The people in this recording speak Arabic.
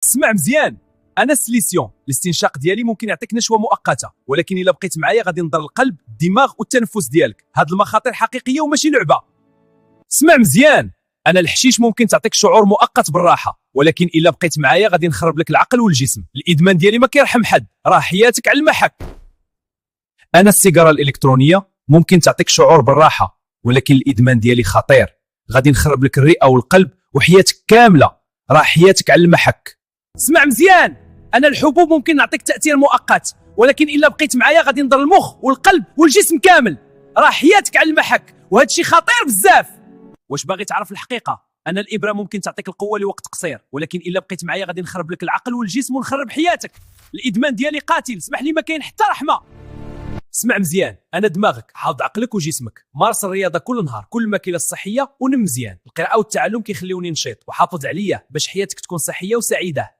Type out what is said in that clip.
اسمع مزيان، انا السليسيون الاستنشاق ديالي ممكن يعطيك نشوه مؤقته، ولكن الا بقيت معايا غادي نضر القلب الدماغ والتنفس ديالك. هاد المخاطر حقيقيه وماشي لعبه. اسمع مزيان، انا الحشيش ممكن تعطيك شعور مؤقت بالراحه، ولكن الا بقيت معايا غادي نخرب لك العقل والجسم. الادمان ديالي ما كيرحم حد، راه حياتك على المحك. انا السيجاره الالكترونيه ممكن تعطيك شعور بالراحه، ولكن الادمان ديالي خطير، غادي نخرب لك الرئه والقلب وحياتك كامله، راه حياتك على المحك. اسمع مزيان، انا الحبوب ممكن نعطيك تاثير مؤقت، ولكن الا بقيت معايا غادي نضر المخ والقلب والجسم كامل، راه حياتك على المحك، وهذا الشيء خطير بزاف. واش باغي تعرف الحقيقه؟ انا الابره ممكن تعطيك القوه لوقت قصير، ولكن الا بقيت معايا غادي نخرب لك العقل والجسم ونخرب حياتك. الادمان ديالي قاتل، اسمح لي ما كاين حتى رحمه. اسمع مزيان، انا دماغك، حافظ عقلك وجسمك، مارس الرياضه كل نهار، كل الماكله الصحيه ونم مزيان. القراءه والتعلم كيخليوني نشيط، وحافظ عليا باش حياتك تكون صحيه وسعيده.